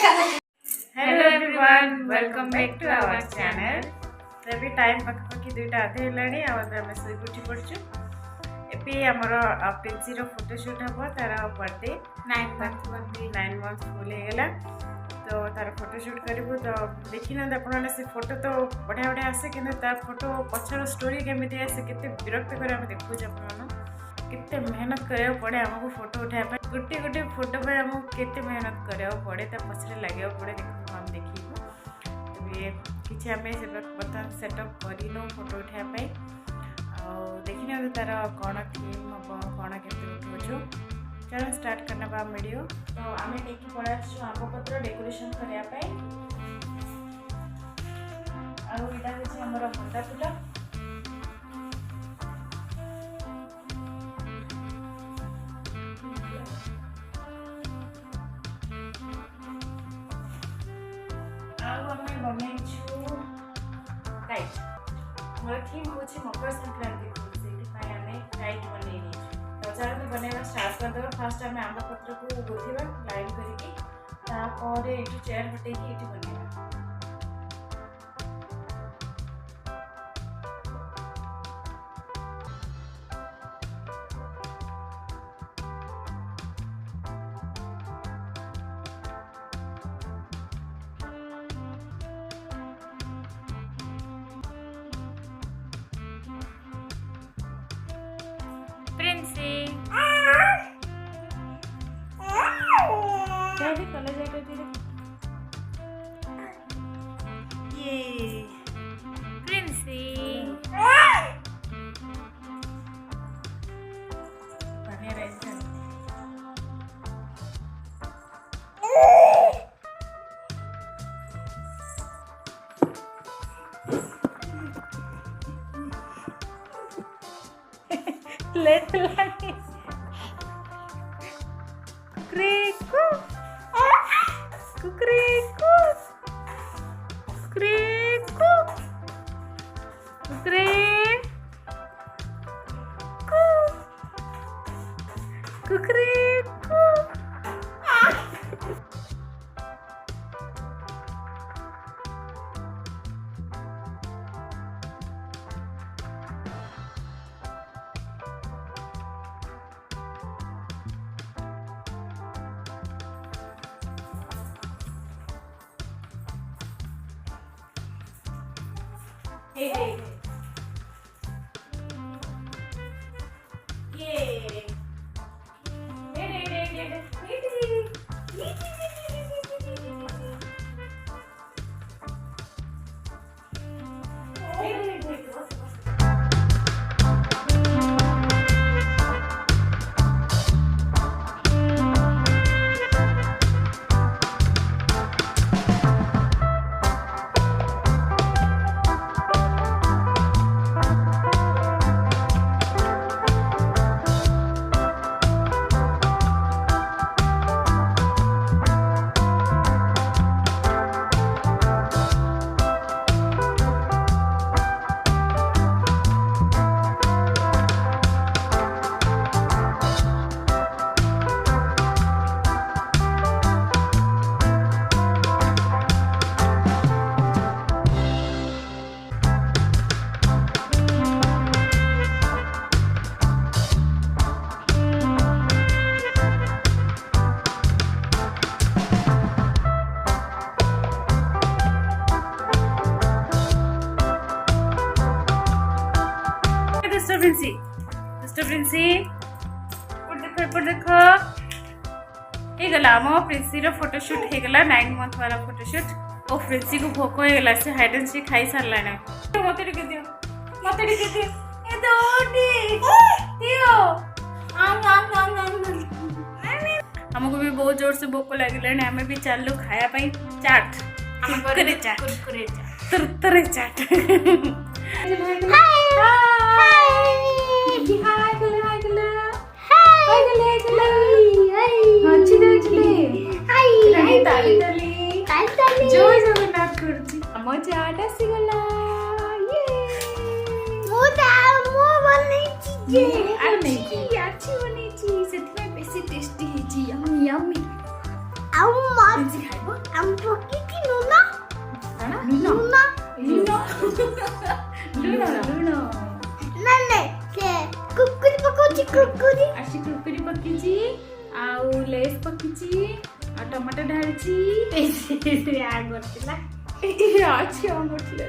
Hello everyone, welcome back to our channel. अभी time पाखापाखि 2टा अधे हेलाणी आम शोक उठी पड़चु। एबे आमर प्रिंसी फोटोशूट हम तार बर्थडे 9 months फुल होगा तो तार फोटोशूट करूँ। तो देखी ना आप से फोटो तो बढ़िया बढ़िया आसे कि फोटो पछर स्टोरी केमी आसे के विरक्त कर देखुच केते मेहनत करा पड़े आमको फोटो उठाया गोटे गोटे फोटो पे आमको केते मेहनत करा पड़े पछरे लगे पड़े देखो हम देखिए किसी आम से बर्तमान सेटअप कर फोटो उठायापाई देखना तार कौन थीम हम कौन के उठू। चलो स्टार्ट करना वीडियो। तो आम देखिए पड़ा आंब पत्र डेकोरेशन करने आईटा हूँ आम मंदा फूल बनईचु काइट। मोर थीम हूँ मकर संक्रांति से काइट बनई तो चलो बनवा स्टार्ट करदे। फास्ट आम आंब पत्र को गुथिबा लाइन करके ये चेयर हटेकी ये बनवा। प्रिंसी कैसे कलर जाएगा तेरे ये प्रिंसी बढ़िया रहता है। Let lagi. Kukriku. Kukriku. Kukriku. Kukriku. Kukriku. Hey, hey, hey. Yeah. Hey, hey, hey, hey, hey. Princy देखो ये गला आम प्रिंसी रो फोटोशूट हो गला 9 month वाला फोटोशूट। और प्रिंसी को भोक हो गला से हाइड एंड सीक खाई सारा ना। मत टिके दियो ए दोडी दियो आम आम आम आम। हमको भी बहुत जोर से भोक लगे हमें भी चलो खाया पाई चाट कुरकुरे चाट तुरतरे चाट। जय जगन्नाथ करुची हम चाट आसीगला। अच्छी बनी बेसी टेस्टी है यम्मी यम्मी। ଆଉ ପିଞ୍ଚି ଖାଇବ ଆମ ପକେଇକି ଲୁଣ ଲୁଣ ଲୁଣ ଲୁଣ ଲୁଣ ନାଇଁ ସେ କୁକୁରି ପକଉଛି କୁକୁରି ଆସି କୁକୁରି ପକେଇଛି ଆଉ ଲେସ୍ ପକେଇଛି ଆଉ ଟମାଟୋ ଢାଳିଛି ଆ କରିଥିଲା ଅଛି ଆଉ କରୁଥିଲେ